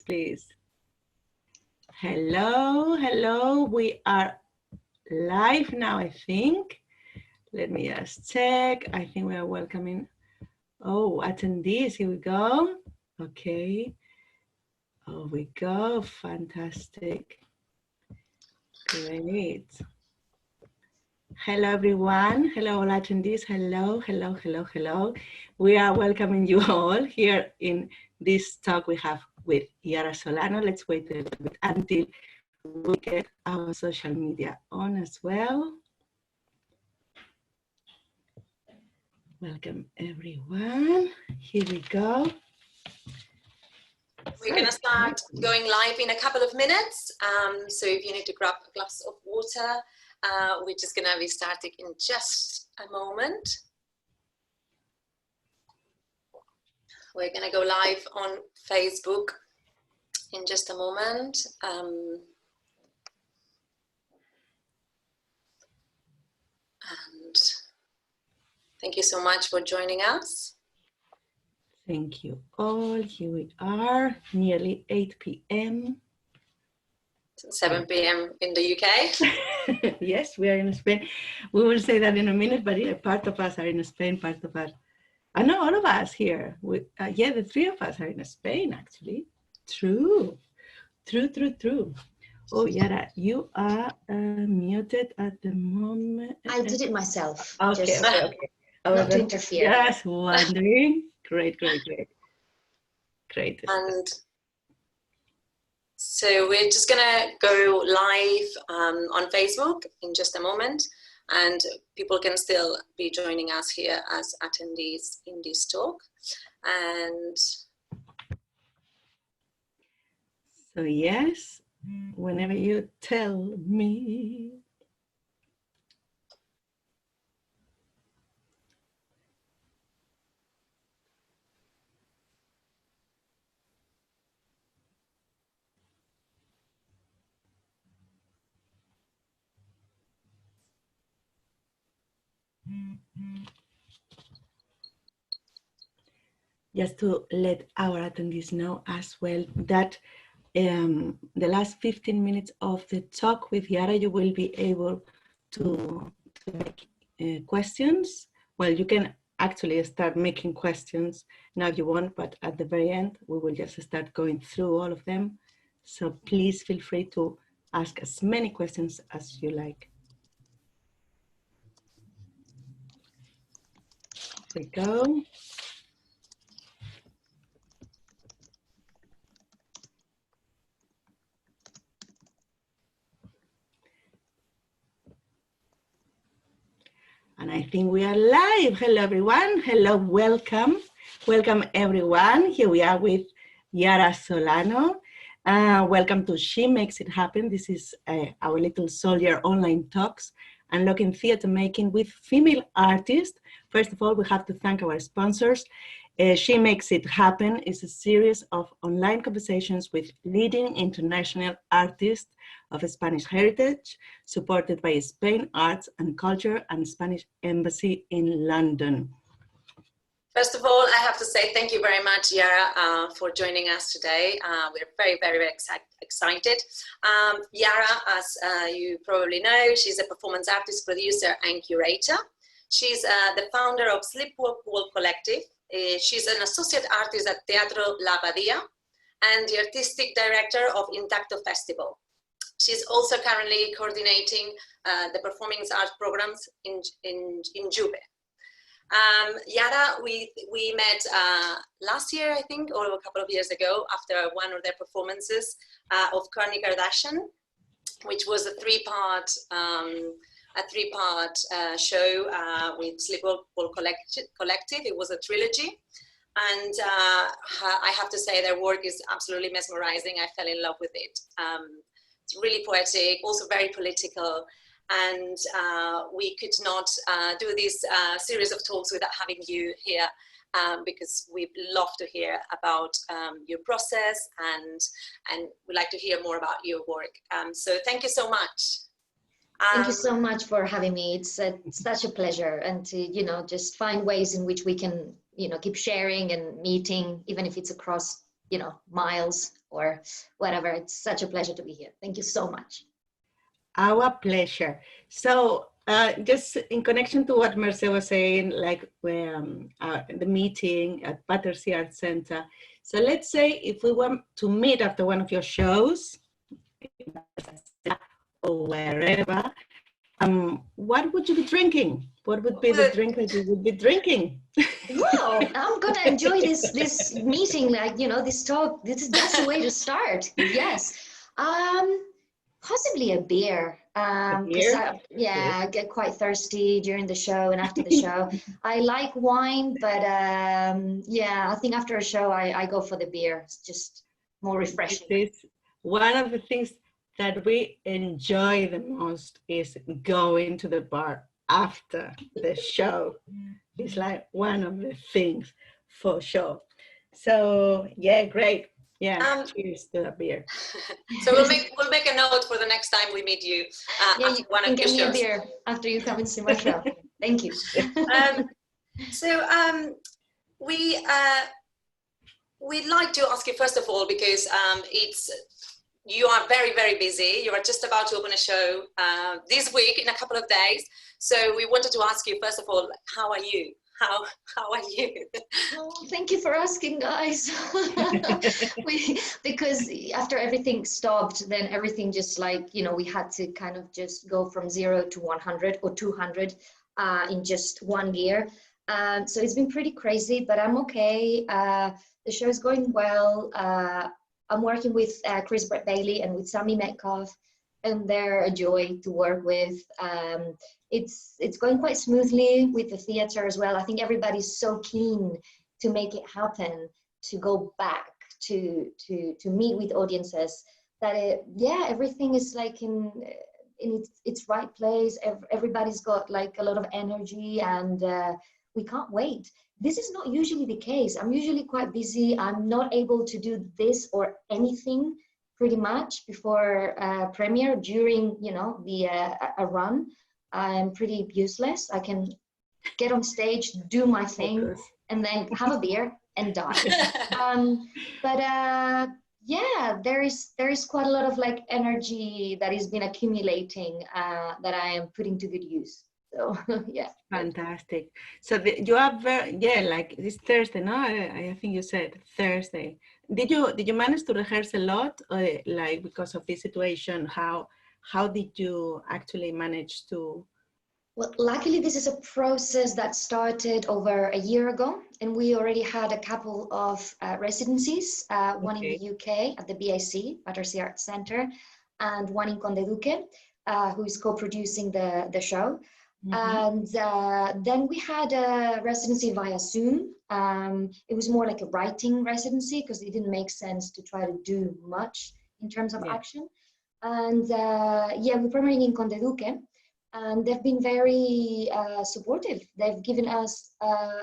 please. Hello, hello. We are live now, I think. Let me just check. I think we are welcoming, attendees. Here we go. Okay. Oh, we go. Fantastic. Great. Hello, everyone. Hello, all attendees. Hello, hello, hello, hello. We are welcoming you all here in this talk we have with Iara Solano. Let's wait a little bit until we get our social media on as well. Welcome, everyone. Here we go. We're going to start going live in a couple of minutes. So if you need to grab a glass of water, we're just going to be starting in just a moment. We're going to go live on Facebook in just a moment. And thank you so much for joining us. Thank you all. Here we are, nearly 8 p.m. 7 p.m. in the UK. Yes, we are in Spain. We will say that in a minute, but yeah, part of us are in Spain, part of us. I know all of us here. Yeah, the three of us are in Spain, actually. True. Oh, Iara, you are muted at the moment. I did it myself. Okay, okay. Not to interfere. Just wondering. Great. And so we're just gonna go live on Facebook in just a moment, and people can still be joining us here as attendees in this talk. And so yes, whenever you tell me. Just to let our attendees know as well that the last 15 minutes of the talk with Iara, you will be able to make questions. Well, you can actually start making questions now if you want, but at the very end, we will just start going through all of them. So please feel free to ask as many questions as you like. Here we go. And I think we are live. Hello, everyone. Hello, welcome. Welcome, everyone. Here we are with Iara Solano. Welcome to She Makes It Happen. This is our little soldier online talks, unlocking theater making with female artists. First of all, we have to thank our sponsors. She Makes It Happen is a series of online conversations with leading international artists of Spanish heritage, supported by Spain Arts and Culture and Spanish Embassy in London. First of all, I have to say thank you very much, Iara, for joining us today. We're very excited. Iara, as you probably know, she's a performance artist, producer, and curator. She's the founder of Sleepwalk Collective. She's an associate artist at Teatro, Abadía, and the artistic director of inTACTO Festival. She's also currently coordinating the performing arts programs in Juve. Iara, we met last year, I think, or a couple of years ago, after one of their performances of Kourtney Kardashian, which was a three-part show with Sleepwalk Collective. It was a trilogy. And I have to say their work is absolutely mesmerizing. I fell in love with it. It's really poetic, also very political. And we could not do this series of talks without having you here, because we'd love to hear about your process, and we'd like to hear more about your work. So thank you so much. Thank you so much for having me. It's such a pleasure, and to just find ways in which we can keep sharing and meeting, even if it's across miles. or whatever. It's such a pleasure to be here. Thank you so much. Our pleasure. So just in connection to what Mercé was saying, like the meeting at Patricia Art Center. So let's say if we want to meet after one of your shows, or wherever, what would you be drinking? What would be the drink that you would be drinking? Well, I'm gonna enjoy this meeting, like, you know, this talk. That's the way to start. Yes. Possibly a beer. Because I get quite thirsty during the show and after the show. I like wine, but yeah, I think after a show I go for the beer. It's just more refreshing. It's one of the things that we enjoy the most is going to the bar after the show. It's like one of the things for sure. So yeah, great. Yeah, cheers to the beer. So we'll make a note for the next time we meet you. Yeah, you can get me a beer after you come and see my show. Thank you. We'd like to ask you first of all, because you are very, very busy. You are just about to open a show this week in a couple of days. So we wanted to ask you first of all, how are you? How are you? Oh, thank you for asking, guys. Because after everything stopped, then everything just like, you know, we had to kind of just go from 0 to 100 or 200 in just 1 year. So it's been pretty crazy, but I'm okay. The show is going well. I'm working with Chris Brett Bailey and with Sami Metcalf, and they're a joy to work with. It's going quite smoothly with the theater as well. I think everybody's so keen to make it happen, to go back, to meet with audiences, that everything is like in its right place. Everybody's got like a lot of energy, and we can't wait. This is not usually the case. I'm usually quite busy. I'm not able to do this or anything pretty much before premiere. During, you know, a run, I'm pretty useless. I can get on stage, do my thing, and then have a beer and die. Yeah, there is quite a lot of like energy that has been accumulating that I am putting to good use. So yeah. Fantastic. So you are like this Thursday, no? I think you said Thursday. Did you manage to rehearse a lot, like because of this situation? How did you actually manage to? Well, luckily this is a process that started over a year ago, and we already had a couple of residencies, one in the UK at the BIC, Patricia Art Center, and one in Conde Duque, who is co-producing the show. And then we had a residency via Zoom. It was more like a writing residency because it didn't make sense to try to do much in terms of action. And we're premiering in Conde Duque, and they've been very supportive. They've given us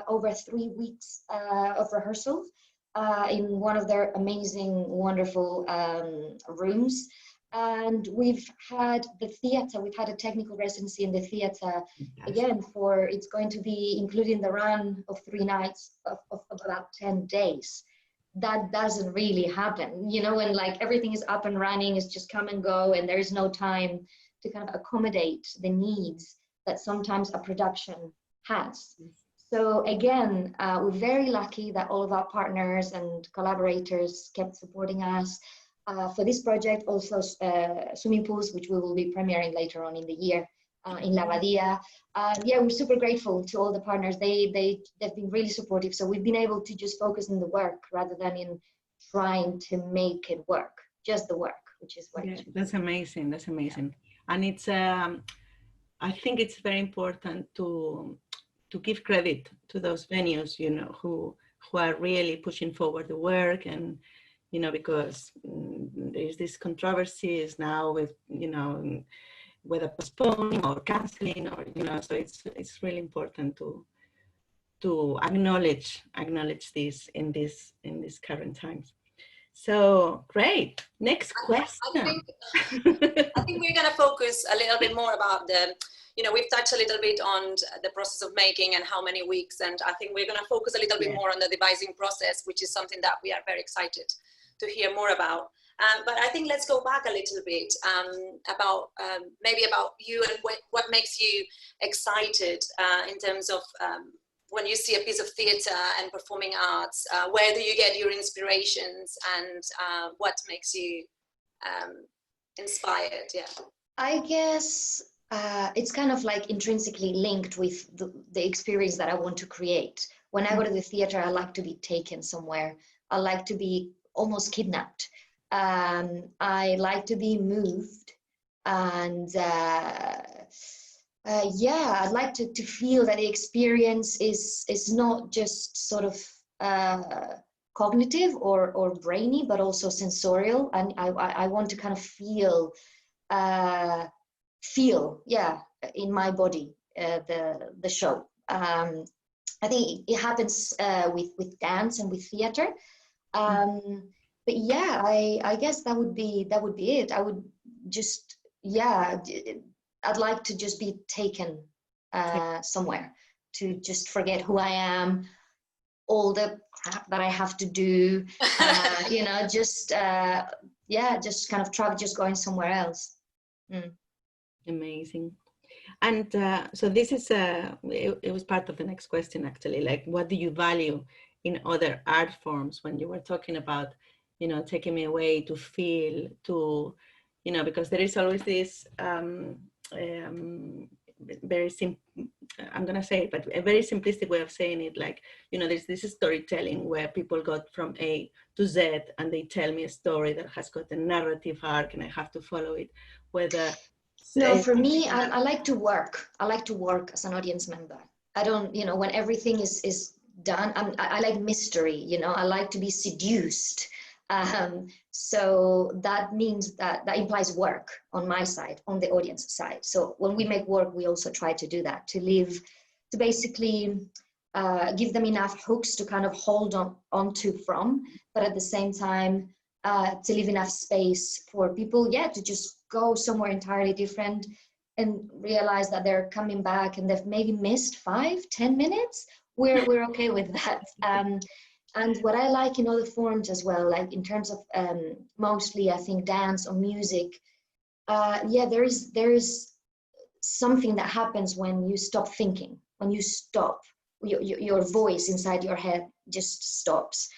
over 3 weeks of rehearsal in one of their amazing, wonderful rooms. And we've had the theater, we've had a technical residency in the theater, again, it's going to be including the run of 3 nights of about 10 days. That doesn't really happen, you know, when like everything is up and running, it's just come and go, and there is no time to kind of accommodate the needs that sometimes a production has. So again, we're very lucky that all of our partners and collaborators kept supporting us. For this project, also Swimming Pools, which we will be premiering later on in the year in La Abadía. We're super grateful to all the partners. They've been really supportive. So we've been able to just focus on the work rather than in trying to make it work, just the work, which is what. Yeah, that's amazing. That's amazing. And it's, I think it's very important to give credit to those venues, you know, who are really pushing forward the work, and you know, because there's these controversies now with, you know, whether postponing or canceling, or, you know, so it's really important to acknowledge this in these current times. So great. Next question. I think we're going to focus a little bit more about we've touched a little bit on the process of making and how many weeks, and I think we're going to focus a little bit more on the devising process, which is something that we are very excited hear more about. But I think let's go back a little bit about maybe about you and what makes you excited in terms of when you see a piece of theatre and performing arts. Where do you get your inspirations, and what makes you inspired? Yeah, I guess it's kind of like intrinsically linked with the experience that I want to create. When I go to the theatre, I like to be taken somewhere. I like to be almost kidnapped. I like to be moved, and yeah, I'd like to feel that the experience is not just sort of cognitive or brainy, but also sensorial. And I want to kind of feel, yeah, in my body the show. I think it happens with dance and with theater. But yeah, I guess that would be it. I would just, yeah, I'd like to just be taken somewhere, to just forget who I am, all the crap that I have to do, you know, just yeah, just kind of travel, just going somewhere else. Amazing. And so this is it was part of the next question, actually. Like, what do you value in other art forms when you were talking about, you know, taking me away to feel, to, you know, because there is always this very I'm going to say it, but a very simplistic way of saying it, like, you know, there's this storytelling where people got from A to Z and they tell me a story that has got a narrative arc and I have to follow it, whether... No, for me, I like to work. I like to work as an audience member. I don't, you know, when everything is done, I like mystery, you know, I like to be seduced. So that means that implies work on my side, on the audience side. So when we make work, we also try to do that, to basically give them enough hooks to kind of hold onto from, but at the same time, to leave enough space for people, yeah, to just go somewhere entirely different and realize that they're coming back and they've maybe missed 5-10 minutes. We're okay with that. And what I like in other forms as well, like in terms of mostly, I think, dance or music, yeah, there is something that happens when you stop thinking, when you stop, your voice inside your head just stops.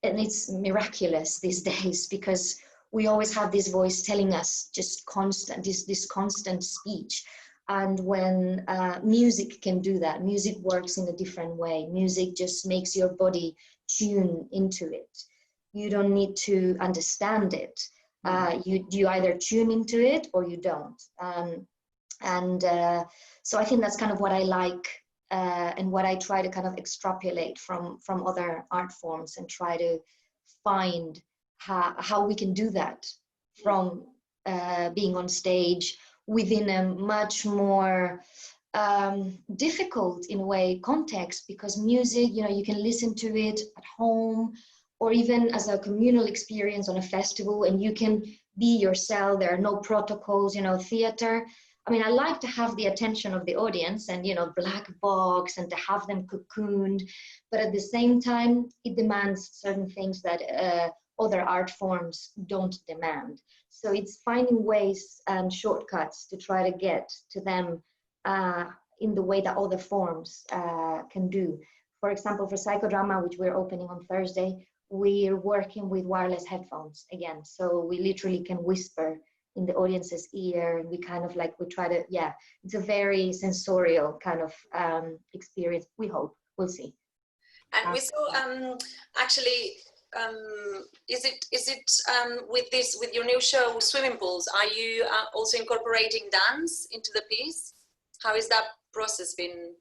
And it's miraculous these days, because we always have this voice telling us just constant, this constant speech. And when music can do that, music works in a different way. Music just makes your body tune into it. You don't need to understand it. You either tune into it or you don't. So I think that's kind of what I like, and what I try to kind of extrapolate from other art forms, and try to find how we can do that from being on stage within a much more difficult, in a way, context, because music, you know, you can listen to it at home or even as a communal experience on a festival, and you can be yourself. There are no protocols, you know. Theater, I mean, I like to have the attention of the audience and, you know, black box, and to have them cocooned, but at the same time, it demands certain things that other art forms don't demand. So it's finding ways and shortcuts to try to get to them in the way that other forms can do. For example, for psychodrama, which we're opening on Thursday, we're working with wireless headphones again. So we literally can whisper in the audience's ear, and we kind of like, we try to, yeah, it's a very sensorial kind of experience, we hope. We'll see. And we saw actually, is it with your new show Swimming Pools, are you also incorporating dance into the piece? How is that process been?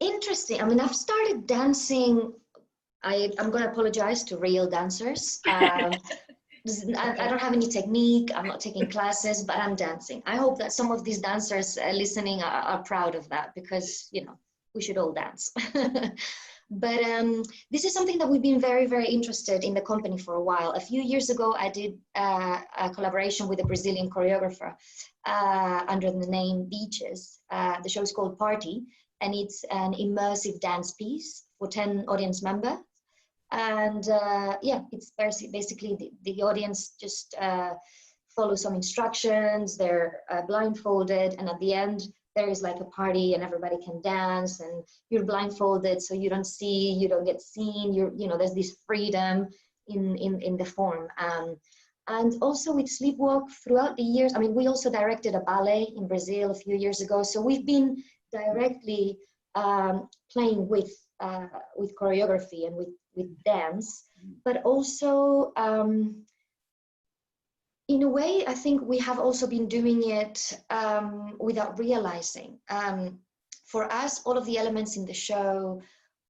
Interesting. I mean, I've started dancing. I'm going to apologize to real dancers. I don't have any technique. I'm not taking classes, but I'm dancing. I hope that some of these dancers listening are proud of that, because, you know, we should all dance. But this is something that we've been very, very interested in the company for a while. A few years ago, I did a collaboration with a Brazilian choreographer under the name Beaches. The show is called Party, and it's an immersive dance piece for 10 audience members. And yeah, it's basically the audience just follow some instructions. They're blindfolded, and at the end there is like a party and everybody can dance, and you're blindfolded, so you don't see, you don't get seen, there's this freedom in the form. And also with Sleepwalk, throughout the years, I mean, we also directed a ballet in Brazil a few years ago, so we've been directly playing with choreography and with dance, but also in a way, I think we have also been doing it without realizing. For us, all of the elements in the show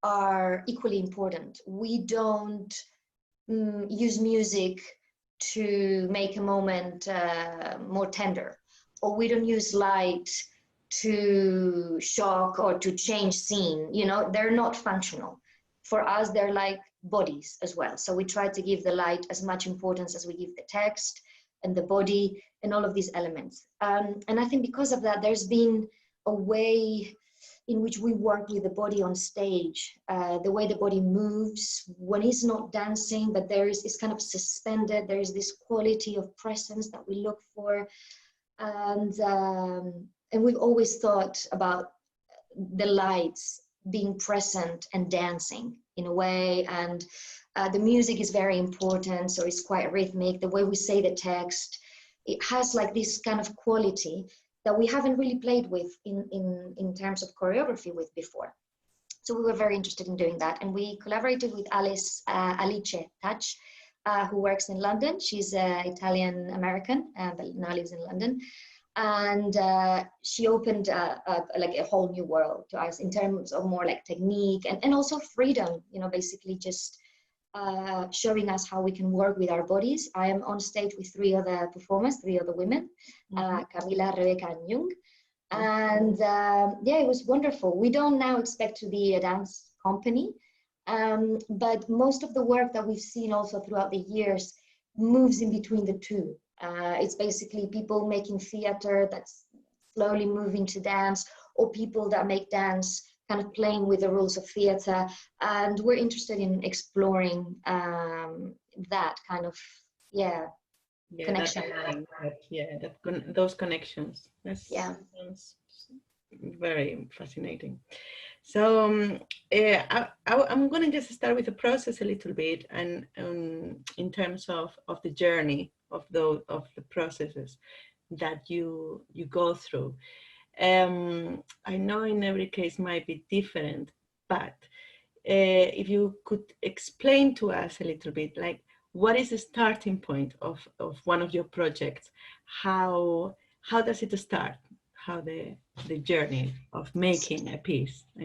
are equally important. We don't use music to make a moment more tender, or we don't use light to shock or to change scene. They're not functional. For us, they're like bodies as well. So we try to give the light as much importance as we give the text and the body and all of these elements. And I think because of that, there's been a way in which we work with the body on stage, the way the body moves when it's not dancing, but it's kind of suspended. There is this quality of presence that we look for. And we've always thought about the lights being present and dancing in a way. And the music is very important, so it's quite rhythmic. The way we say the text, it has like this kind of quality that we haven't really played with in terms of choreography with before. So we were very interested in doing that. And we collaborated with Alice Touch, who works in London. She's Italian-American, but now lives in London. And she opened like a whole new world to us in terms of more like technique and also freedom, basically just showing us how we can work with our bodies. I am on stage with three other performers, three other women, Camila, Rebecca, and Jung. And yeah, it was wonderful. We don't now expect to be a dance company, but most of the work that we've seen also throughout the years moves in between the two. It's basically people making theater that's slowly moving to dance, or people that make dance kind of playing with the rules of theater. And we're interested in exploring that kind of, connection. Those connections. Sounds very fascinating. So I'm going to just start with the process a little bit, and in terms of the journey of the processes that you go through. I know in every case might be different, but if you could explain to us a little bit, like, what is the starting point of one of your projects? How does it start? How the journey of making a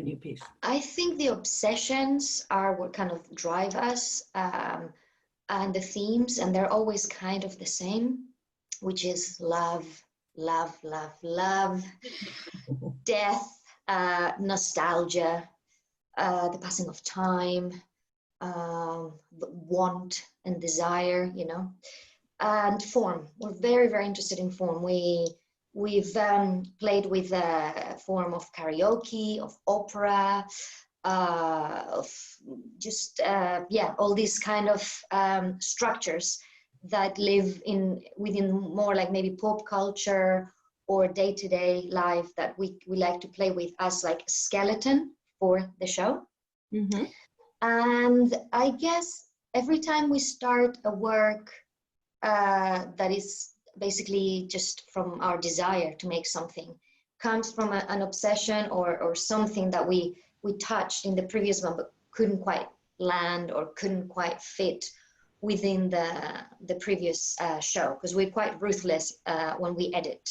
new piece? I think the obsessions are what kind of drive us, and the themes, and they're always kind of the same, which is love, love, love, love, death, nostalgia, the passing of time, want and desire, and form. We're very, very interested in form. We've played with a form of karaoke, of opera, of just all these kind of structures that live within more like maybe pop culture or day-to-day life that we like to play with as like a skeleton for the show. Mm-hmm. And I guess every time we start a work that is basically just from our desire to make something, comes from an obsession or something that we touched in the previous one but couldn't quite land or couldn't quite fit within the previous show, because we're quite ruthless when we edit.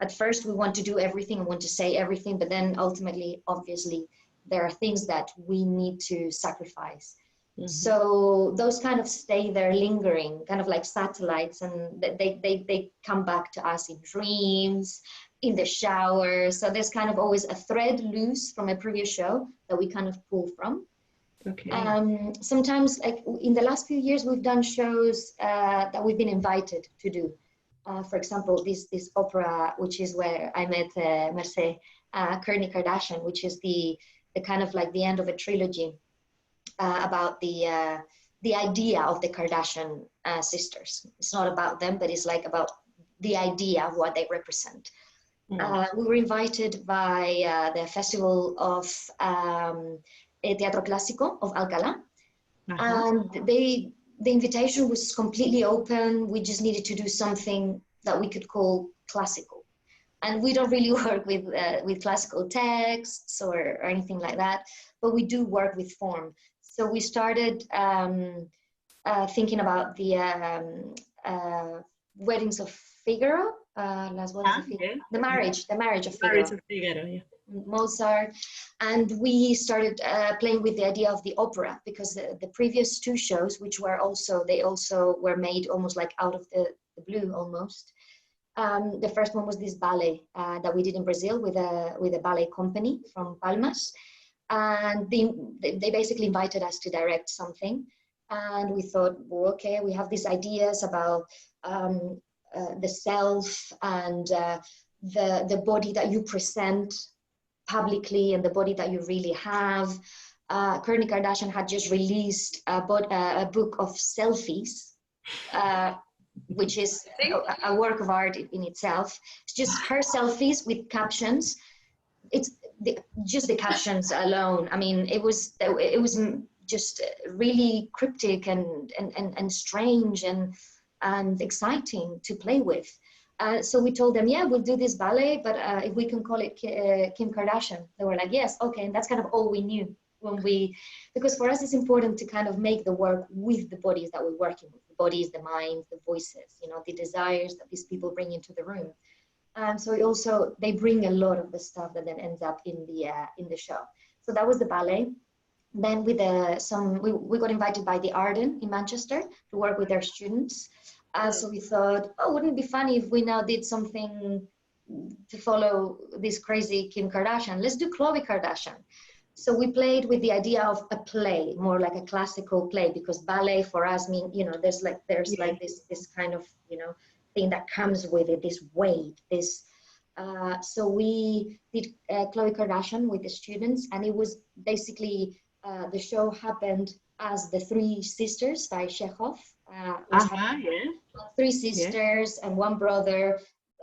At first we want to do everything and want to say everything, but then ultimately, obviously, there are things that we need to sacrifice. Mm-hmm. So those kind of stay there lingering, kind of like satellites, and they come back to us in dreams, in the shower. So there's kind of always a thread loose from a previous show that we kind of pull from. Okay. Sometimes, like in the last few years, we've done shows that we've been invited to do. For example, this opera, which is where I met Mercé, Kourtney Kardashian, which is the kind of like the end of a trilogy. about the idea of the Kardashian sisters. It's not about them, but it's like about the idea of what they represent. We were invited by the Festival of Teatro Clásico of Alcalá, and the invitation was completely open. We just needed to do something that we could call classical. And we don't really work with classical texts or anything like that, but we do work with form. So we started thinking about the weddings of Figaro, the marriage of Figaro. Yeah. Mozart, and we started playing with the idea of the opera, because the previous two shows, which were also were made almost like out of the blue almost. The first one was this ballet that we did in Brazil with a ballet company from Palmas, and they basically invited us to direct something, and we thought, well, okay, we have these ideas about the self and the body that you present publicly and the body that you really have. Kourtney Kardashian had just released a book of selfies, which is a work of art in itself. It's just her selfies with captions. It's just the captions alone. I mean, it was just really cryptic and strange and exciting to play with. So we told them, yeah, we'll do this ballet, but if we can call it Kim Kardashian. They were like, yes, okay. And that's kind of all we knew because for us it's important to kind of make the work with the bodies that we're working with, the bodies, the minds, the voices, the desires that these people bring into the room. So they bring a lot of the stuff that then ends up in the show. So that was the ballet. Then with we got invited by the Arden in Manchester to work with their students. So we thought, oh, wouldn't it be funny if we now did something to follow this crazy Kim Kardashian? Let's do Khloe Kardashian. So we played with the idea of a play, more like a classical play, because ballet for us means, there's like this kind of, thing that comes with it, this weight, this. So we did Khloe Kardashian with the students, and it was basically the show happened as the Three Sisters by Chekhov. Three sisters and one brother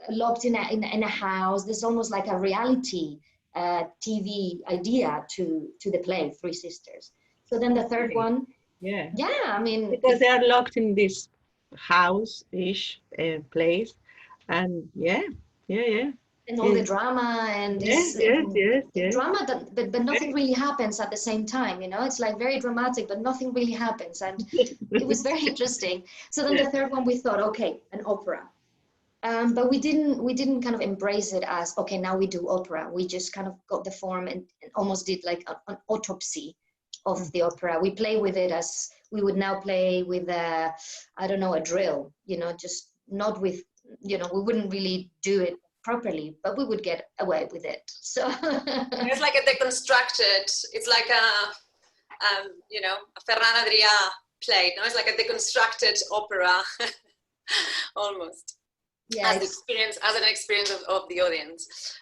locked in a house. There's almost like a reality TV idea to the play Three Sisters. So then the third one, I mean, because they are locked in this house-ish place, and and all the drama and this drama but nothing really happens at the same time, it's like very dramatic, but nothing really happens, and it was very interesting. So then the third one, we thought, okay, an opera, but we didn't kind of embrace it as, okay, now we do opera. We just kind of got the form and almost did like an autopsy of the opera. We play with it as we would now play with a drill, just not with, we wouldn't really do it properly, but we would get away with it. So it's like a deconstructed, it's like a Ferran Adrià play. No, it's like a deconstructed opera almost. Yeah, as an experience of the audience.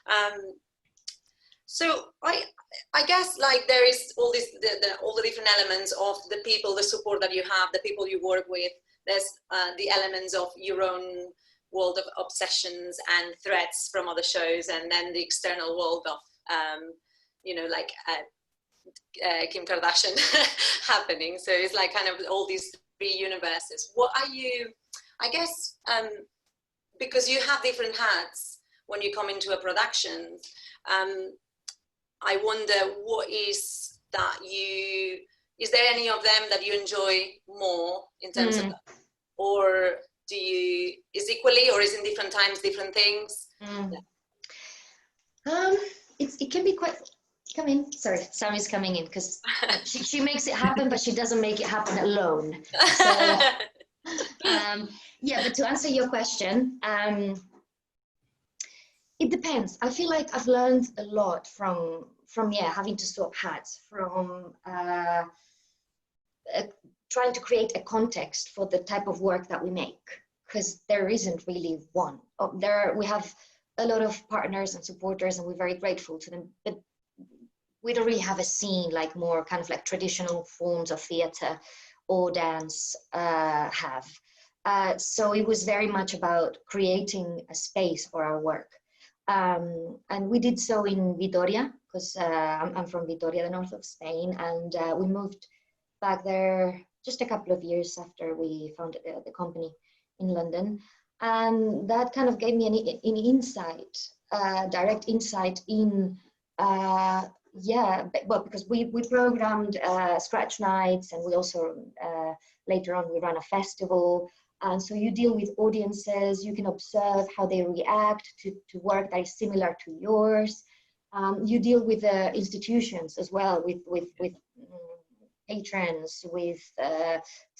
So I guess like there is all this all the different elements of the people, the support that you have, the people you work with. There's the elements of your own world of obsessions and threats from other shows, and then the external world of Kim Kardashian happening. So it's like kind of all these three universes. What are you, I guess, because you have different hats when you come into a production, I wonder what is there any of them that you enjoy more in terms of, or is equally, or is in different times different things? It can be quite. Come in. Sorry, Sammy's coming in because she makes it happen, but she doesn't make it happen alone. So, but to answer your question, it depends. I feel like I've learned a lot from having to swap hats, from trying to create a context for the type of work that we make, because there isn't really one. We have a lot of partners and supporters, and we're very grateful to them, but we don't really have a scene like more kind of like traditional forms of theater or dance have. So it was very much about creating a space for our work. And we did so in Vitoria, because I'm from Vitoria, the north of Spain, and we moved back there just a couple of years after we founded the company in London. And that kind of gave me an insight, direct insight in, well, because we programmed scratch nights, and we also, later on, we ran a festival. And so you deal with audiences, you can observe how they react to work that is similar to yours. You deal with institutions as well, with patrons, with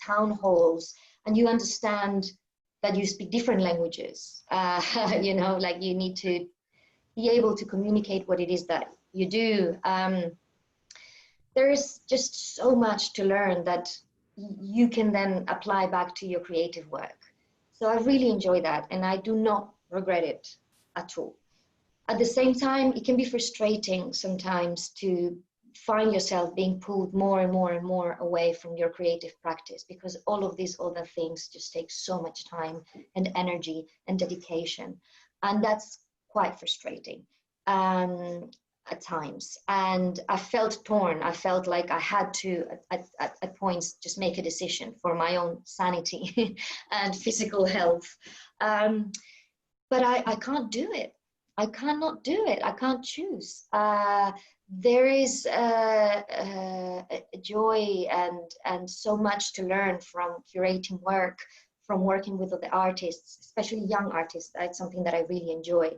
town halls, and you understand that you speak different languages. You know, like you need to be able to communicate what it is that you do. There is just so much to learn that you can then apply back to your creative work. So I really enjoy that, and I do not regret it at all. At the same time, it can be frustrating sometimes to find yourself being pulled more and more and more away from your creative practice, because all of these other things just take so much time and energy and dedication. And that's quite frustrating at times. And I felt torn. I felt like I had to, at points, just make a decision for my own sanity and physical health. But I can't do it. I cannot do it. I can't choose. There is a joy and so much to learn from curating work, from working with other artists, especially young artists. That's something that I really enjoy.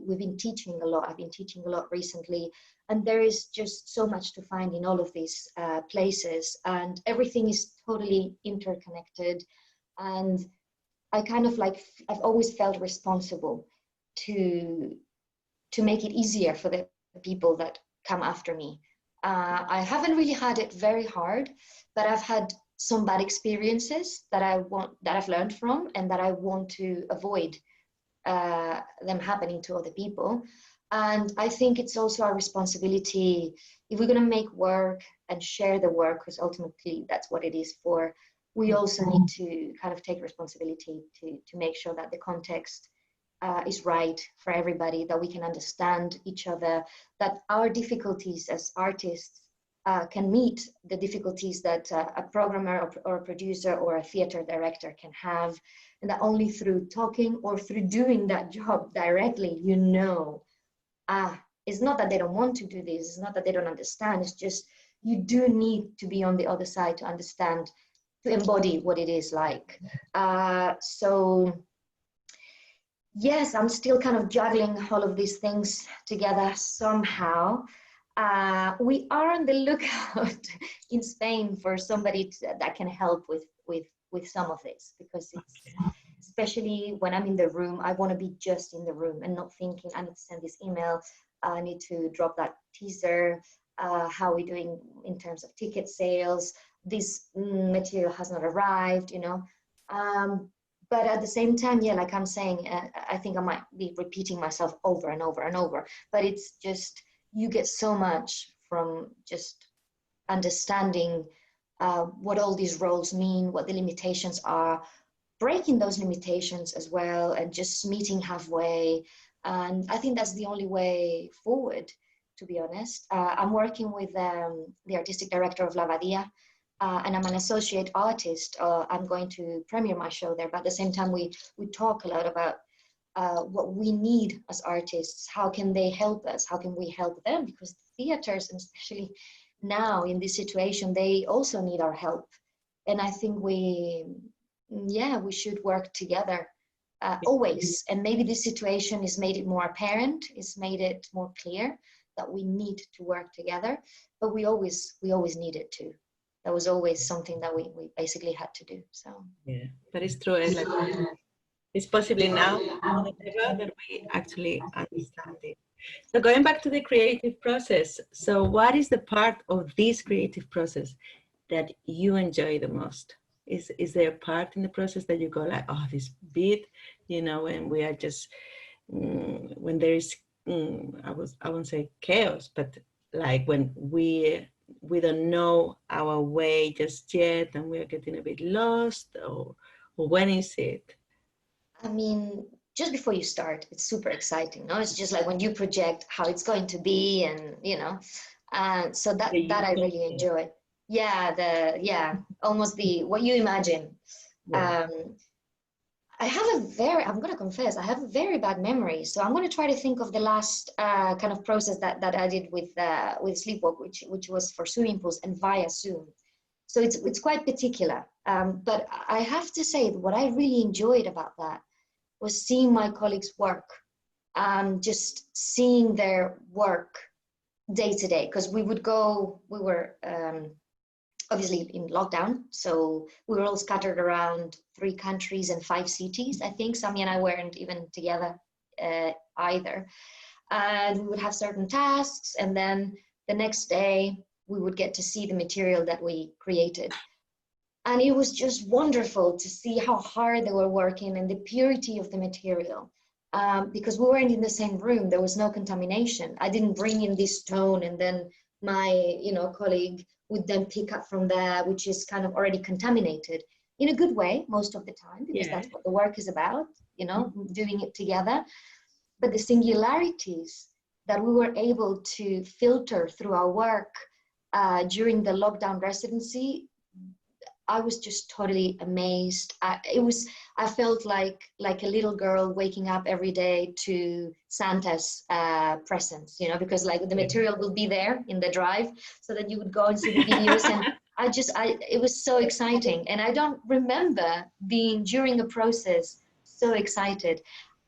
We've been teaching a lot. I've been teaching a lot recently, and there is just so much to find in all of these places, and everything is totally interconnected. And I kind of like, I've always felt responsible to make it easier for the people that come after me. I haven't really had it very hard, but I've had some bad experiences that I've learned from, and that I want to avoid them happening to other people. And I think it's also our responsibility, if we're going to make work and share the work, because ultimately that's what it is for, we also need to kind of take responsibility to make sure that the context is right for everybody, that we can understand each other, that our difficulties as artists can meet the difficulties that a programmer or a producer or a theater director can have, and that only through talking or through doing that job directly, you know, it's not that they don't want to do this, it's not that they don't understand, it's just you do need to be on the other side to understand, to embody what it is like. So yes, I'm still kind of juggling all of these things together somehow. We are on the lookout in Spain for somebody that can help with some of this, because it's, especially when I'm in the room, I want to be just in the room and not thinking, I need to send this email, I need to drop that teaser, how are we doing in terms of ticket sales, this material has not arrived, you know. But at the same time, yeah, like I'm saying, I think I might be repeating myself over and over and over, but it's just, you get so much from just understanding what all these roles mean, what the limitations are, breaking those limitations as well, and just meeting halfway. And I think that's the only way forward, to be honest. I'm working with the artistic director of Abadía, and I'm an associate artist. I'm going to premiere my show there, but at the same time, we talk a lot about what we need as artists. How can they help us? How can we help them? Because theaters, and especially now in this situation, they also need our help. And I think we should work together always. And maybe this situation has made it more apparent, it's made it more clear that we need to work together, but we always needed to. That was always something that we basically had to do. So yeah, but it's true. It's like, it's possibly now more than ever that we actually understand it. So going back to the creative process, so what is the part of this creative process that you enjoy the most? Is there a part in the process that you go like, oh, this bit, you know, when we are just, when there is, I won't say chaos, but like when we don't know our way just yet and we're getting a bit lost, or when is it? I mean, just before you start, it's super exciting. No, it's just like when you project how it's going to be, and so that I really enjoy. Yeah, almost the what you imagine. Yeah. I'm going to confess, I have a very bad memory. So I'm going to try to think of the last kind of process that I did with Sleepwalk, which was for swimming pools and via Zoom. So it's quite particular. But I have to say what I really enjoyed about that was seeing my colleagues work, just seeing their work day to day. Because we were obviously in lockdown, so we were all scattered around 3 countries and 5 cities. I think Sami and I weren't even together either. And we would have certain tasks, and then the next day we would get to see the material that we created. And it was just wonderful to see how hard they were working and the purity of the material. Because we weren't in the same room, there was no contamination. I didn't bring in this stone and then my colleague would then pick up from there, which is kind of already contaminated, in a good way most of the time, because that's what the work is about, doing it together. But the singularities that we were able to filter through our work during the lockdown residency, I was just totally amazed. I felt like a little girl waking up every day to Santa's presents, because like the material will be there in the drive, so that you would go and see the videos. And it was so exciting. And I don't remember being during the process so excited.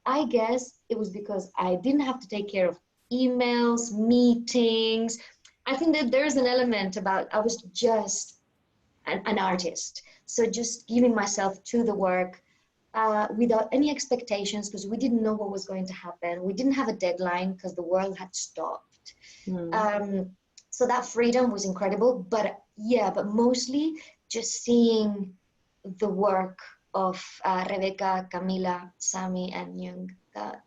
I guess it was because I didn't have to take care of emails, meetings. I think that there's an element about, I was just an artist. So just giving myself to the work without any expectations, because we didn't know what was going to happen. We didn't have a deadline because the world had stopped. So that freedom was incredible. But mostly just seeing the work of Rebecca, Camila, Sami, and Jung, that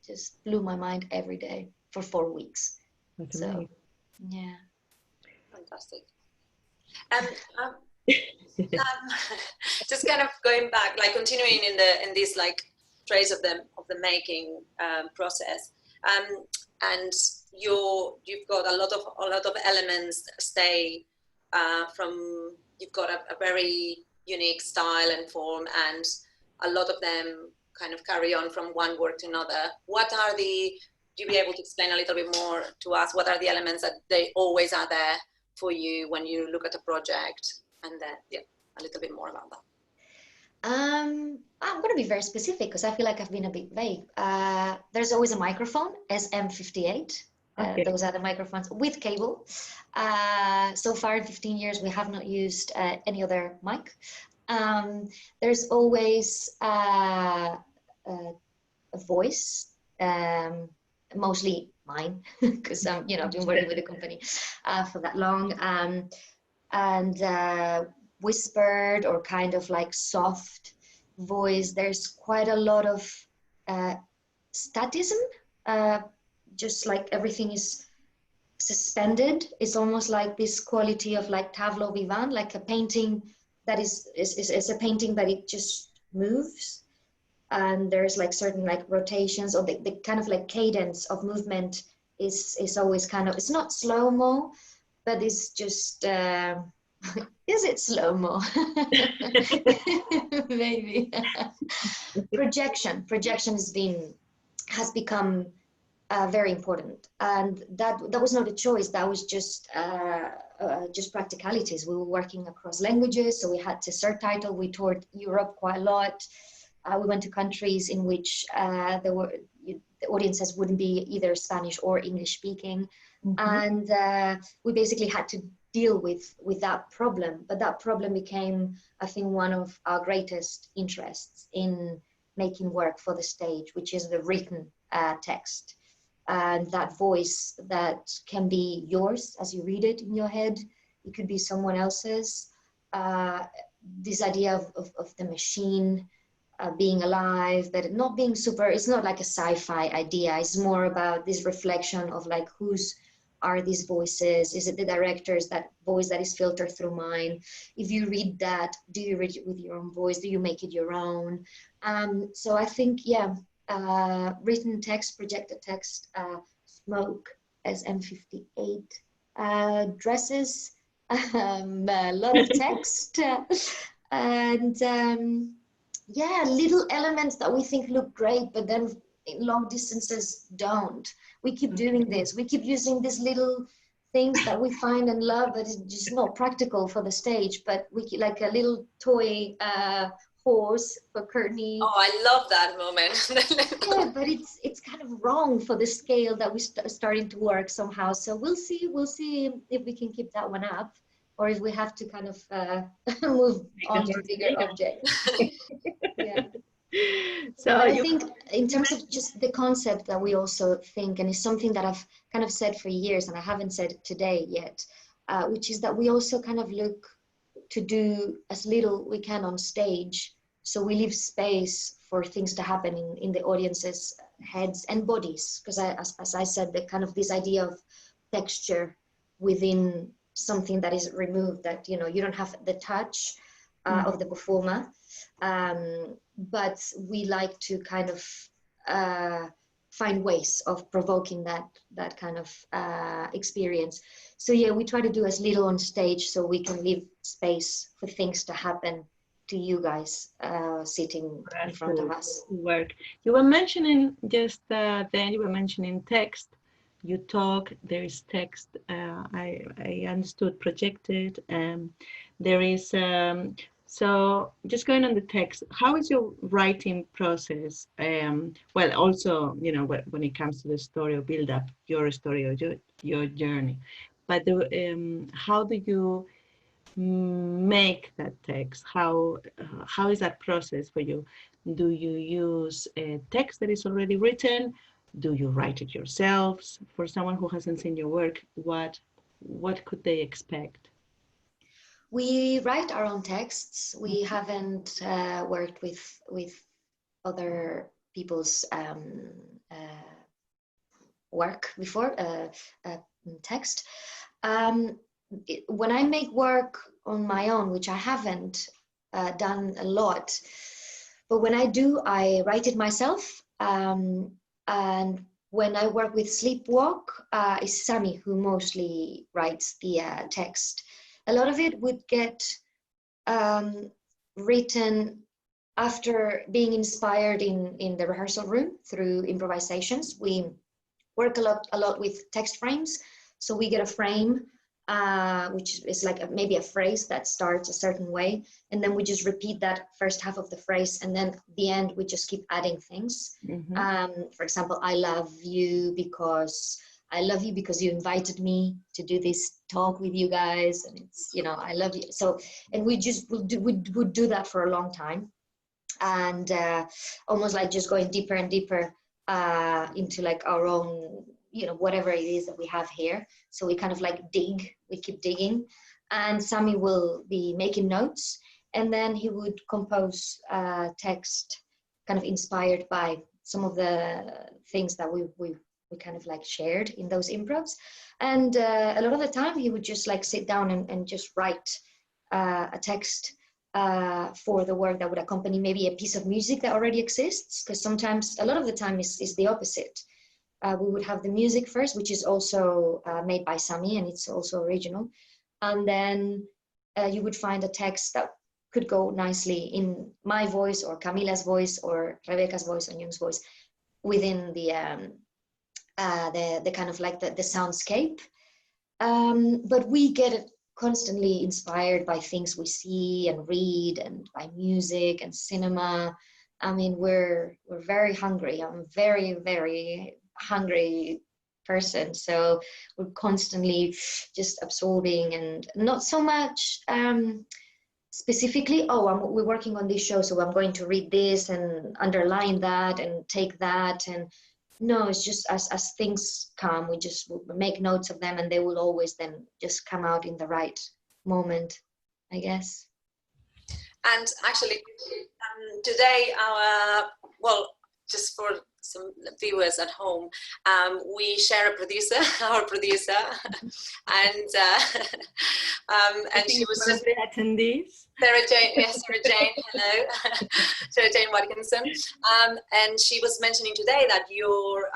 just blew my mind every day for 4 weeks. That's amazing. Yeah. Fantastic. Just kind of going back, like continuing in this like trace of the making process, and you've got a lot of elements stay from. You've got a very unique style and form, and a lot of them kind of carry on from one work to another. What are the? Do you be able to explain a little bit more to us? What are the elements that they always are there for you when you look at a project? And then, a little bit more about that. I'm going to be very specific because I feel like I've been a bit vague. There's always a microphone, SM58. Okay. Those are the microphones with cable. So far in 15 years, we have not used any other mic. There's always a voice, mostly mine, because I've been working with the company for that long. And whispered or kind of like soft voice. There's quite a lot of statism, just like everything is suspended. It's almost like this quality of like tableau vivant, like a painting that is a painting that it just moves. And there's like certain like rotations, or the kind of like cadence of movement is always kind of, it's not slow-mo, but it's just, is it slow-mo? Maybe. Projection has become very important, and that was not a choice. That was just practicalities. We were working across languages, so we had to subtitle. We toured Europe quite a lot. We went to countries in which the audiences wouldn't be either Spanish or English speaking, and we basically had to deal with that problem. But that problem became, I think, one of our greatest interests in making work for the stage, which is the written text, and that voice that can be yours as you read it in your head. It could be someone else's. This idea of the machine being alive, but not being super, it's not like a sci-fi idea. It's more about this reflection of like who's are these voices? Is it the director's that voice that is filtered through mine? If you read that, do you read it with your own voice? Do you make it your own? So I think, yeah, written text, projected text, smoke as M58, dresses, a lot of text, and yeah, little elements that we think look great, but then in long distances don't. We keep doing this. We keep using these little things that we find and love that is just not practical for the stage, but we like a little toy horse for Courtney. Oh, I love that moment. Yeah, but it's kind of wrong for the scale that we're starting to work somehow. So we'll see if we can keep that one up, or if we have to kind of move on to bigger objects. Yeah. So but I think in terms of just the concept that we also think, and it's something that I've kind of said for years and I haven't said today yet, which is that we also kind of look to do as little we can on stage. So we leave space for things to happen in the audience's heads and bodies. Because as I said, the kind of this idea of texture within something that is removed, that, you know, you don't have the touch of the performer. But we like to kind of find ways of provoking that kind of experience. So yeah, we try to do as little on stage so we can leave space for things to happen to you guys sitting in front of us. Work. You were mentioning just then, you were mentioning text. You talk, there is text, I understood projected, there is, so just going on the text, how is your writing process? Well, also, you know, when it comes to the story or build up your story or your journey, but how do you make that text? How is that process for you? Do you use a text that is already written? Do you write it yourselves? For someone who hasn't seen your work, what could they expect? We write our own texts. We haven't worked with other people's work before, text. When I make work on my own, which I haven't done a lot, but when I do, I write it myself. And when I work with Sleepwalk, it's Sami who mostly writes the text. A lot of it would get written after being inspired in the rehearsal room through improvisations. We work a lot with text frames. So we get a frame, which is like maybe a phrase that starts a certain way. And then we just repeat that first half of the phrase. And then at the end, we just keep adding things. For example, I love you because you invited me to do this talk with you guys. And it's, you know, I love you. So, and we just would do that for a long time. And almost like just going deeper and deeper into like our own, you know, whatever it is that we have here. So we kind of like we keep digging, and Sami will be making notes, and then he would compose text kind of inspired by some of the things that we kind of like shared in those improvs. And a lot of the time he would just like sit down and just write a text for the work that would accompany maybe a piece of music that already exists, because sometimes, a lot of the time is the opposite. We would have the music first, which is also made by Sami, and it's also original. And then you would find a text that could go nicely in my voice or Camila's voice or Rebecca's voice or Young's voice within the kind of like the soundscape. But we get it constantly inspired by things we see and read, and by music and cinema. I mean, we're very hungry. I'm very, very hungry person, so we're constantly just absorbing, and not so much specifically, we're working on this show, so I'm going to read this and underline that and take that. And no, it's just as things come, we just make notes of them, and they will always then just come out in the right moment, I guess. And actually, today, just for some viewers at home, we share a producer, our producer, and she was just attendees. Sarah Jane, yes, Sarah Jane, hello, Sarah Jane Watkinson, and she was mentioning today that your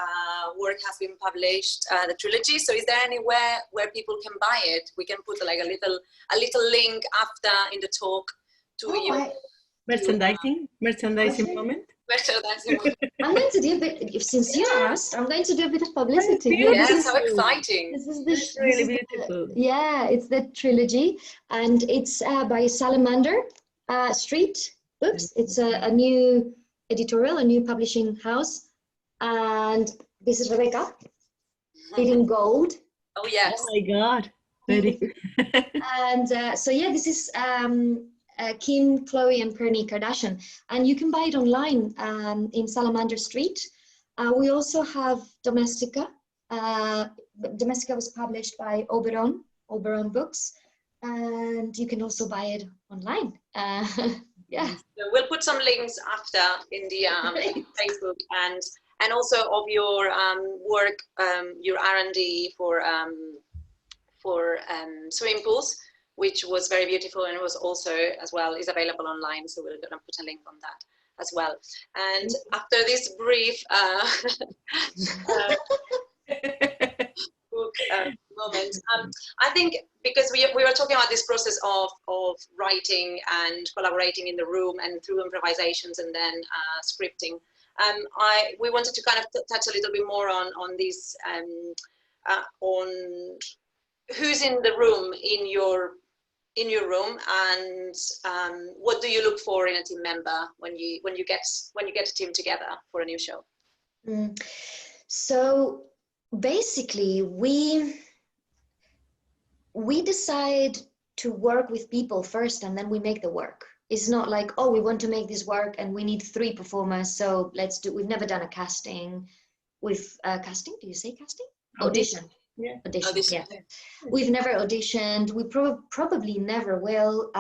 work has been published, the trilogy. So, is there anywhere where people can buy it? We can put like a little link after in the talk to your merchandising moment. Merchandising moment. I'm going to do a bit, since you asked, I'm going to do a bit of publicity. Yeah, this is so exciting. This is really beautiful. It's the trilogy, and it's by Salamander Street Books. It's a new editorial, a new publishing house, and this is Rebecca, in gold. Oh yes. Oh my God. Very. And so yeah, this is Kim, Chloe, and Kourtney Kardashian, and you can buy it online in Salamander Street. We also have Domestica. Domestica was published by Oberon Books, and you can also buy it online. Yeah. So we'll put some links after in the Facebook, and also of your work, your R&D for swimming pools, which was very beautiful, and it was also as well is available online. So we're going to put a link on that as well. And after this brief book moment, I think because we were talking about this process of writing and collaborating in the room and through improvisations and then scripting, we wanted to kind of touch a little bit more on this, on who's in the room in your room, and what do you look for in a team member when you get a team together for a new show? So basically, we decide to work with people first, and then we make the work. It's not like, oh, we want to make this work and we need 3 performers, so let's do. We've never done a casting. With casting, do you say casting? Audition. Yeah. Audition. Yeah. We've never auditioned. We probably never will.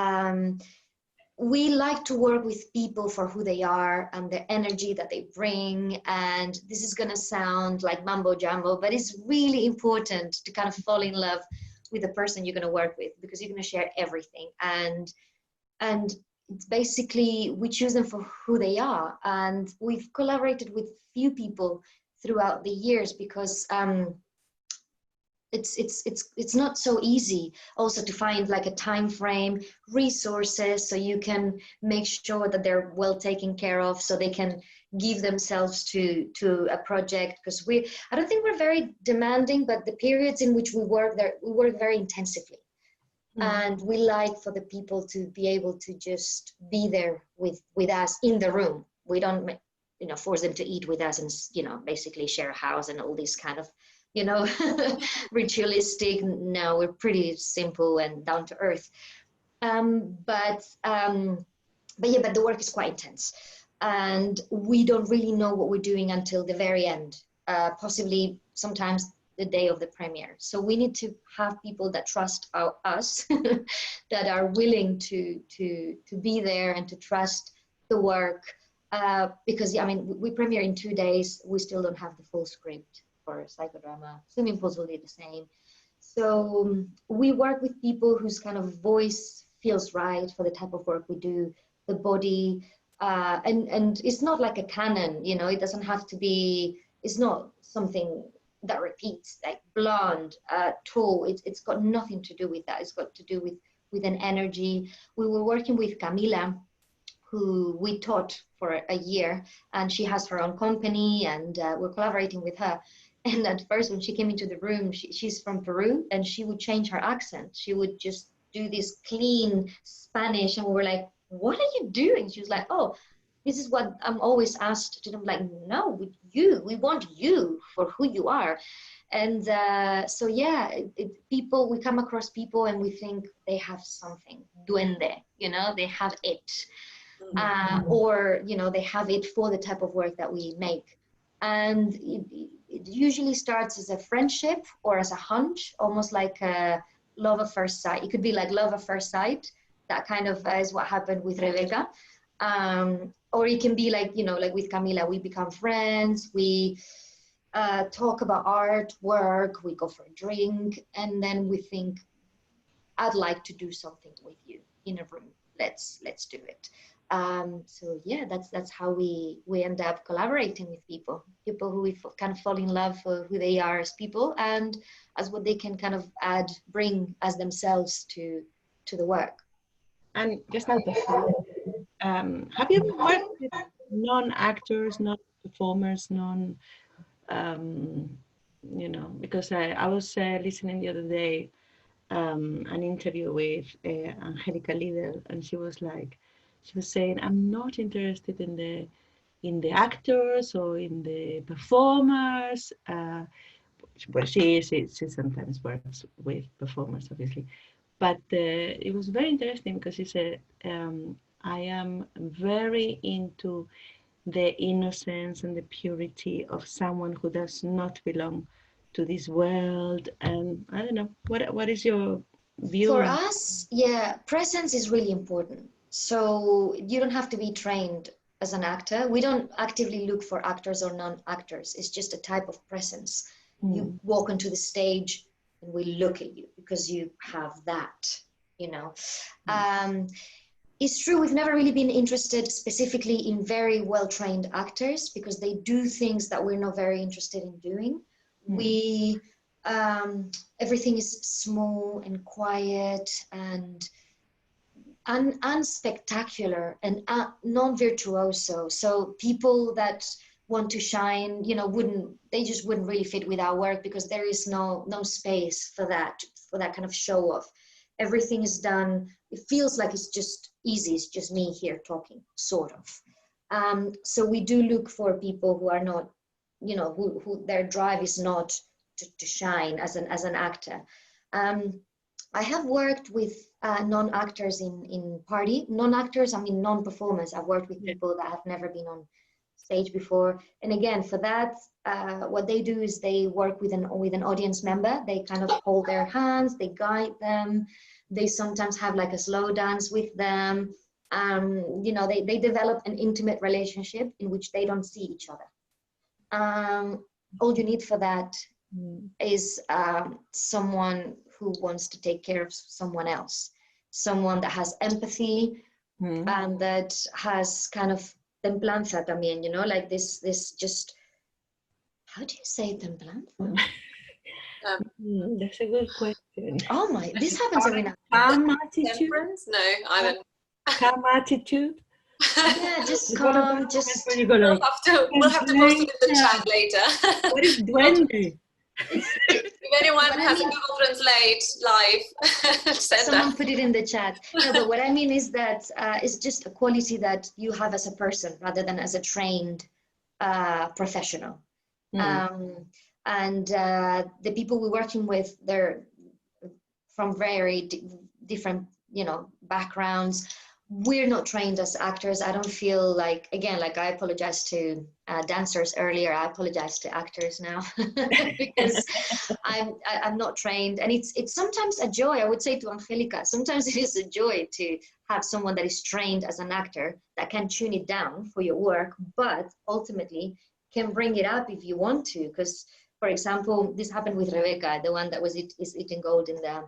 We like to work with people for who they are and the energy that they bring. And this is going to sound like mumbo jumbo, but it's really important to kind of fall in love with the person you're going to work with, because you're going to share everything. And it's basically, we choose them for who they are. And we've collaborated with few people throughout the years, because it's not so easy also to find like a time frame, resources, so you can make sure that they're well taken care of, so they can give themselves to a project. Because I don't think we're very demanding, but the periods in which we work there, we work very intensively. And we like for the people to be able to just be there with us in the room. We don't force them to eat with us and basically share a house and all these kind of ritualistic. No, we're pretty simple and down to earth. But the work is quite intense, and we don't really know what we're doing until the very end, possibly sometimes the day of the premiere. So we need to have people that trust us, that are willing to be there and to trust the work, because we premiere in 2 days. We still don't have the full script for psychodrama. Swimming pools will be the same. So we work with people whose kind of voice feels right for the type of work we do, the body, and it's not like a canon, it doesn't have to be, it's not something that repeats, like blonde, tall. It's got nothing to do with that. It's got to do with an energy. We were working with Camila, who we taught for a year, and she has her own company, and we're collaborating with her. And at first, when she came into the room, she's from Peru, and she would change her accent. She would just do this clean Spanish, and we were like, what are you doing? She was like, oh, this is what I'm always asked to do. I'm like, no, we want you for who you are. And so yeah, we come across people and we think they have something, duende, they have it. Or they have it for the type of work that we make. And it usually starts as a friendship or as a hunch, almost like a love at first sight. It could be like love at first sight. That kind of is what happened with Rebecca. or it can be like, you know, like with Camila, we become friends, we talk about art, work, we go for a drink, and then we think, I'd like to do something with you in a room. Let's do it. So yeah, that's how we end up collaborating with people who we kind of fall in love for who they are as people and as what they can kind of bring as themselves to the work. And just out of have you ever worked with non-actors, non-performers, you know, because I was listening the other day an interview with Angelica Lidl, and she was saying, I'm not interested in the actors or in the performers. Well, she sometimes works with performers, obviously, but it was very interesting because she said, I am very into the innocence and the purity of someone who does not belong to this world. And I don't know, what is your view? For us, yeah, presence is really important. So you don't have to be trained as an actor. We don't actively look for actors or non-actors. It's just a type of presence. You walk onto the stage and we look at you because you have that, you know. It's true, we've never really been interested specifically in very well-trained actors because they do things that we're not very interested in doing. We everything is small and quiet and unspectacular and non-virtuoso. So people that want to shine, you know, they just wouldn't really fit with our work because there is no space for that kind of show off. Everything is done, it feels like it's just easy, it's just me here talking, sort of. So we do look for people who are not, you know, who their drive is not to shine as an actor. I have worked with non-actors in party. Non-actors, I mean non-performers. I've worked with people that have never been on stage before. And again, for that, what they do is they work with an audience member. They kind of hold their hands, they guide them. They sometimes have like a slow dance with them. You know, they develop an intimate relationship in which they don't see each other. All you need for that is someone who wants to take care of someone else, someone that has empathy and that has kind of templanza también, you know, like this just, how do you say templanza? That's a good question. Oh my, this happens every now and then. Calm attitude? No, I don't. Calm attitude? Yeah, just calm, just... We'll have to post it in the chat later. What is duende? If anyone has a Google Translate live, someone put it in the chat. No, but what I mean is that it's just a quality that you have as a person rather than as a trained professional. And the people we're working with, they're from very different, you know, backgrounds. We're not trained as actors. I don't feel like, again, like I apologize to dancers earlier. I apologize to actors now because I'm not trained. And it's sometimes a joy. I would say to Angelica, sometimes it is a joy to have someone that is trained as an actor that can tune it down for your work, but ultimately can bring it up if you want to. Because, for example, this happened with Rebecca, the one that is eating gold in the,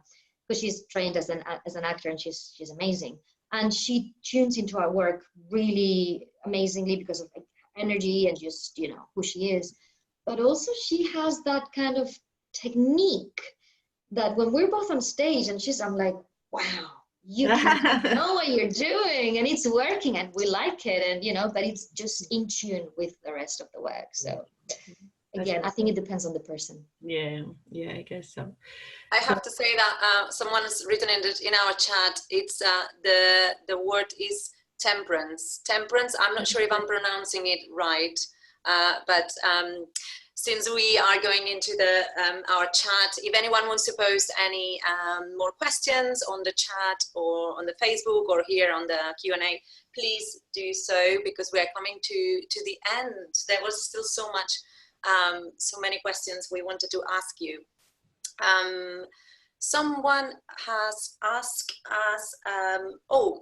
because she's trained as an actor and she's amazing. And she tunes into our work really amazingly because of energy and just, you know, who she is. But also she has that kind of technique that when we're both on stage and I'm like, wow, you know what you're doing and it's working and we like it. And, you know, but it's just in tune with the rest of the work. So again, I think it depends on the person. Yeah, I guess so. I have to say that someone has written in our chat, it's the word is temperance. Temperance, I'm not sure if I'm pronouncing it right, but since we are going into our chat, if anyone wants to post any more questions on the chat or on the Facebook or here on the Q&A, please do so because we are coming to the end. There was still so many questions we wanted to ask you. someone has asked us,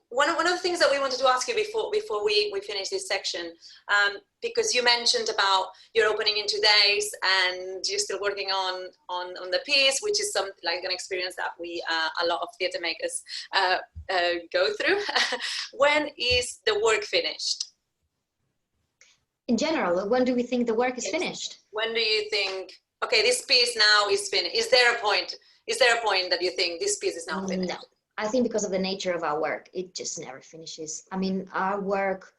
one of the things that we wanted to ask you before we finish this section, because you mentioned about you're opening in 2 days and you're still working on the piece, which is something like an experience that we, a lot of theatre makers go through. When is the work finished? In general, when do we think the work is finished? When do you think, okay, this piece now is finished? Is there a point that you think this piece is now finished? No, I think because of the nature of our work, it just never finishes. I mean, our work,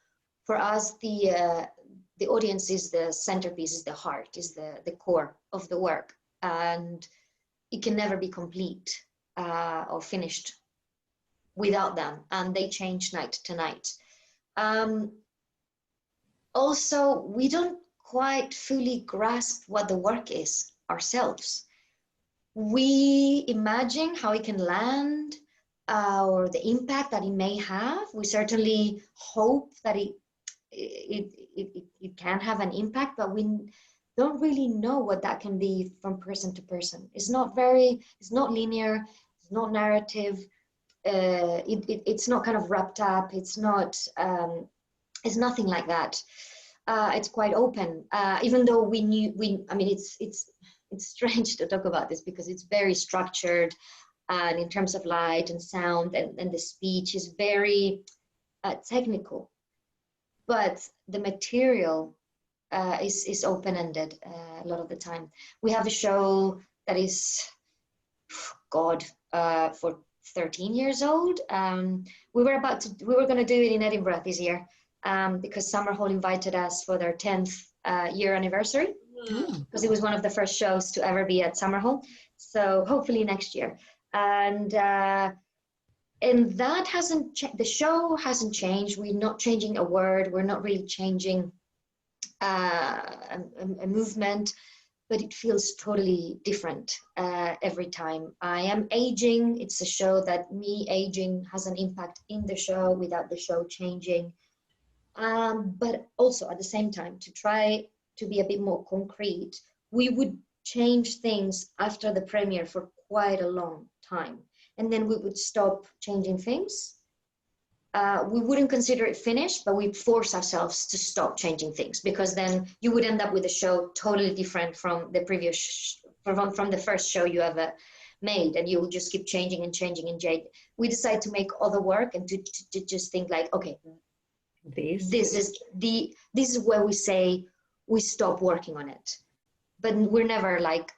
for us, the audience is the centerpiece, is the heart, is the core of the work. And it can never be complete or finished without them. And they change night to night. Also, we don't quite fully grasp what the work is ourselves. We imagine how it can land or the impact that it may have. We certainly hope that it can have an impact, but we don't really know what that can be from person to person. It's not linear, it's not narrative, it's not kind of wrapped up, it's nothing like that. It's quite open, even though I mean, it's strange to talk about this because it's very structured, and in terms of light and sound and the speech is very technical, but the material is open-ended a lot of the time. We have a show that is, God, for 13 years old. We were going to do it in Edinburgh this year because Summer Hall invited us for their 10th year anniversary, because it was one of the first shows to ever be at Summer Hall. So hopefully next year. And that the show hasn't changed. We're not changing a word. We're not really changing a movement, but it feels totally different every time. I am aging. It's a show that me aging has an impact in the show without the show changing. But also at the same time, to try to be a bit more concrete, we would change things after the premiere for quite a long time. And then we would stop changing things. We wouldn't consider it finished, but we'd force ourselves to stop changing things, because then you would end up with a show totally different from the previous, from the first show you ever made, and you will just keep changing and changing and changing. We decided to make other work and to just think like, okay, this is where we say we stop working on it, but we're never like,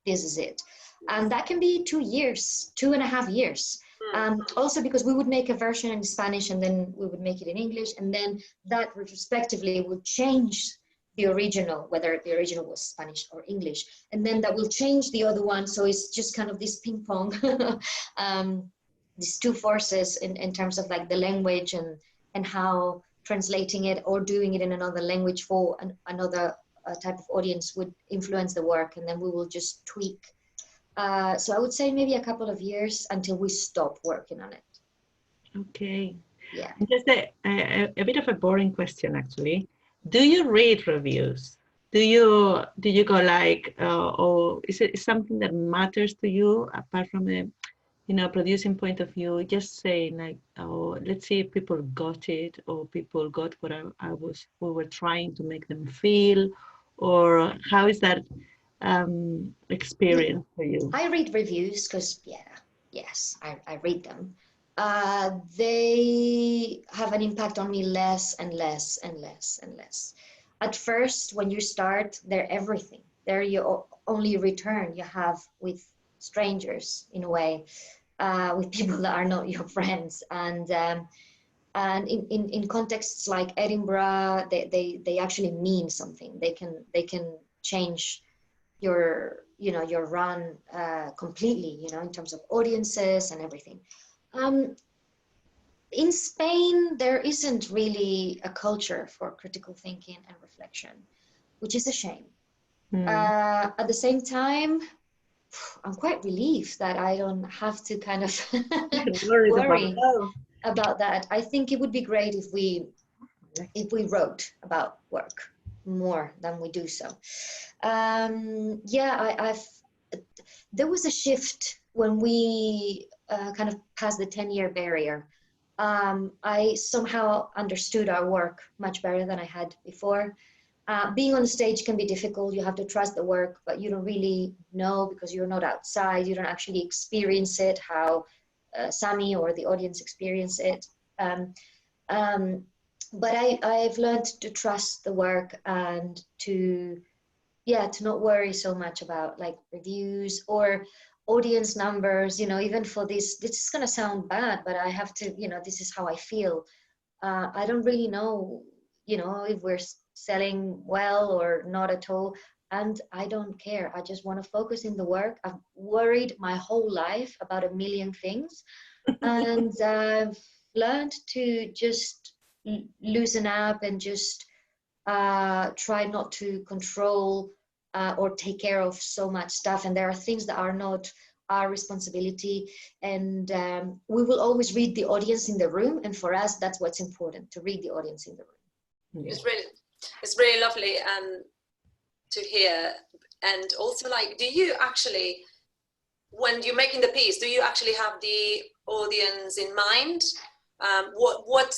this is it. And that can be 2 years, 2.5 years. Also because we would make a version in Spanish and then we would make it in English, and then that retrospectively would change the original, whether the original was Spanish or English, and then that will change the other one. So it's just kind of this ping pong, these two forces in terms of like the language and how translating it or doing it in another language for another type of audience would influence the work, and then we will just tweak. So I would say maybe a couple of years until we stop working on it. Okay. Yeah. Just a bit of a boring question, actually. Do you read reviews? Do you go like, or is it something that matters to you apart from the, producing point of view? Just saying like, oh, let's see if people got it, or people got what we were trying to make them feel, or how is that experience for you? I read reviews because, yes, I read them. They have an impact on me less and less and less and less. At first, when you start, they're everything. They're your only return you have with strangers, in a way, with people that are not your friends. And in contexts like Edinburgh, they actually mean something. They can change your run completely, in terms of audiences and everything. In Spain, there isn't really a culture for critical thinking and reflection, which is a shame. At the same time, I'm quite relieved that I don't have to kind of worry about that. I think it would be great if we wrote about work more than we do so. There was a shift when we kind of passed the 10-year barrier, I somehow understood our work much better than I had before. Being on stage can be difficult. You have to trust the work, but you don't really know because you're not outside. You don't actually experience it how Sami or the audience experience it. But I've learned to trust the work and to not worry so much about like reviews or audience numbers, you know, even for this is going to sound bad, but I have to, you know, this is how I feel. I don't really know, you know, if we're selling well or not at all. And I don't care. I just want to focus in the work. I've worried my whole life about a million things. And I've learned to just loosen up and just try not to control or take care of so much stuff. And there are things that are not our responsibility. And we will always read the audience in the room. And for us, that's what's important, to read the audience in the room. Yeah. It's really lovely to hear. And also, like, do you actually, when you're making the piece, do you actually have the audience in mind? What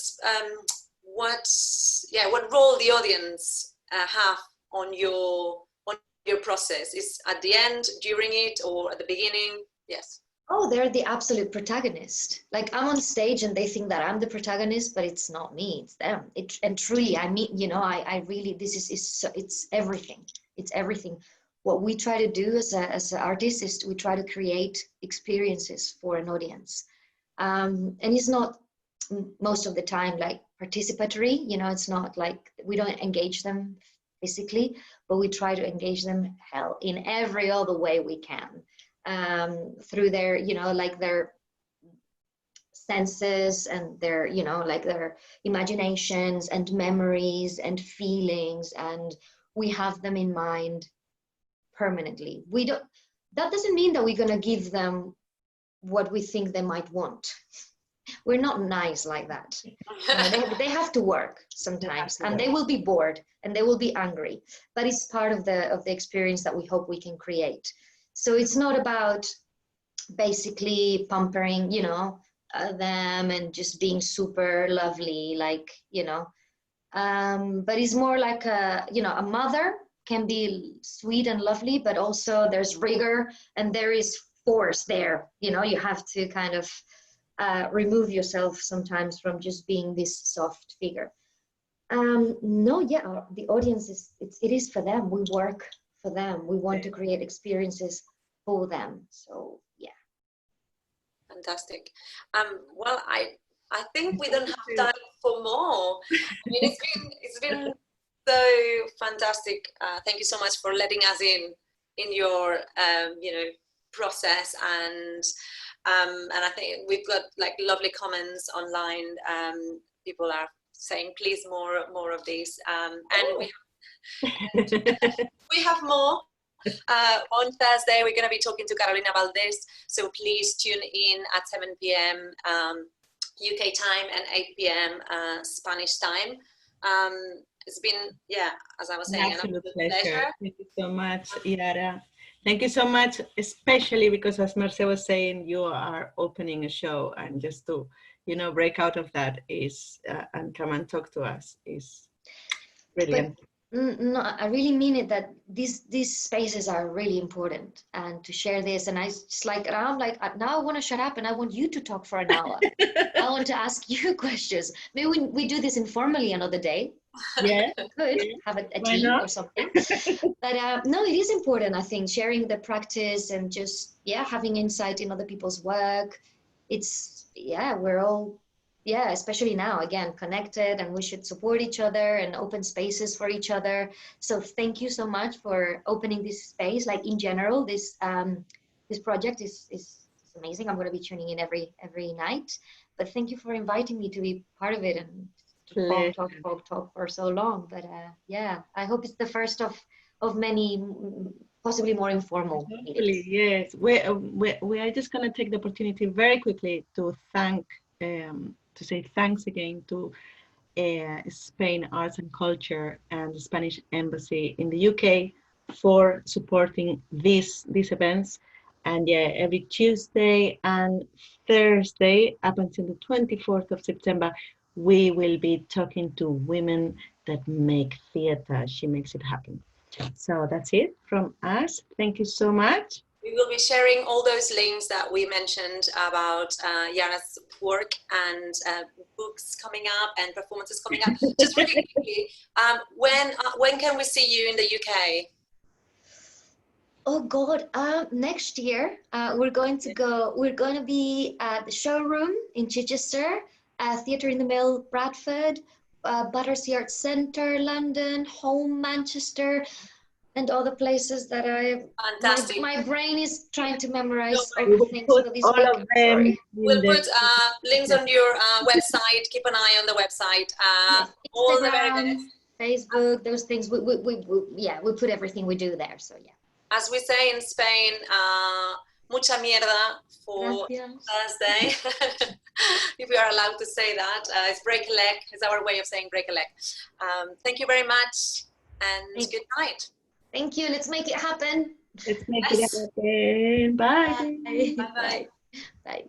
role the audience have on your process? Is at the end, during it, or at the beginning? Yes. Oh, they're the absolute protagonist. Like, I'm on stage and they think that I'm the protagonist, but it's not me, it's them. And truly, I mean, you know, I really, this is it's everything. It's everything. What we try to do as an artist is we try to create experiences for an audience. And it's not most of the time like participatory, you know, it's not like we don't engage them physically, but we try to engage them in every other way we can. Through their, you know, like their senses and their, you know, like their imaginations and memories and feelings, and we have them in mind permanently. That doesn't mean that we're going to give them what we think they might want. We're not nice like that. They have to work sometimes, and they will be bored and they will be angry, but it's part of the experience that we hope we can create. So it's not about basically pampering, you know, them and just being super lovely, like, you know, but it's more like you know, a mother can be sweet and lovely, but also there's rigor and there is force there. You know, you have to kind of remove yourself sometimes from just being this soft figure. No, yeah, the audience it is for them. We work for them. We want to create experiences for them. So yeah. Fantastic. Well, I think we don't have time for more. I mean, it's been so fantastic. Thank you so much for letting us in your you know, process, and I think we've got like lovely comments online. People are saying please more of these, and we have more. On Thursday we're going to be talking to Carolina Valdez, so please tune in at 7 p.m. UK time and 8 p.m. Spanish time. It's been, yeah, as I was saying, an absolute pleasure. Thank you so much, Iara. Thank you so much, especially because, as Mercé was saying, you are opening a show, and just to, you know, break out of that is and come and talk to us is brilliant. No, I really mean it, that these spaces are really important, and to share this, and I'm like, now I want to shut up and I want you to talk for an hour. I want to ask you questions. Maybe we do this informally another day. Yeah, could have a team or something. But no, it is important, I think, sharing the practice and just having insight in other people's work. It's we're all especially now, again, connected, and we should support each other and open spaces for each other. So thank you so much for opening this space. Like, in general, this project is amazing. I'm going to be tuning in every night, but thank you for inviting me to be part of it and to talk for so long. But I hope it's the first of many, possibly more informal meetings. Yes, we are just going to take the opportunity very quickly to say thanks again to Spain Arts and Culture and the Spanish Embassy in the UK for supporting these events. And yeah, every Tuesday and Thursday up until the 24th of September, we will be talking to women that make theater. She makes it happen. So that's it from us. Thank you so much. We will be sharing all those links that we mentioned about Iara's work and books coming up and performances coming up. Just really quickly, when can we see you in the UK? Oh God, next year we're going to be at the showroom in Chichester, Theatre in the Mill, Bradford, Battersea Arts Centre, London, Home, Manchester, and all the places that Fantastic. My brain is trying to memorize We will things put for this all week. of them. We'll put links on your website. Keep an eye on the website. Yes, All the very Instagram, best. Facebook, those things. We put everything we do there. So yeah. As we say in Spain, mucha mierda for Gracias. Thursday. If we are allowed to say that. It's break a leg. It's our way of saying break a leg. Thank you very much and good night. Thank you. Let's make it happen. Let's make it happen. Bye. Bye. Bye. Bye.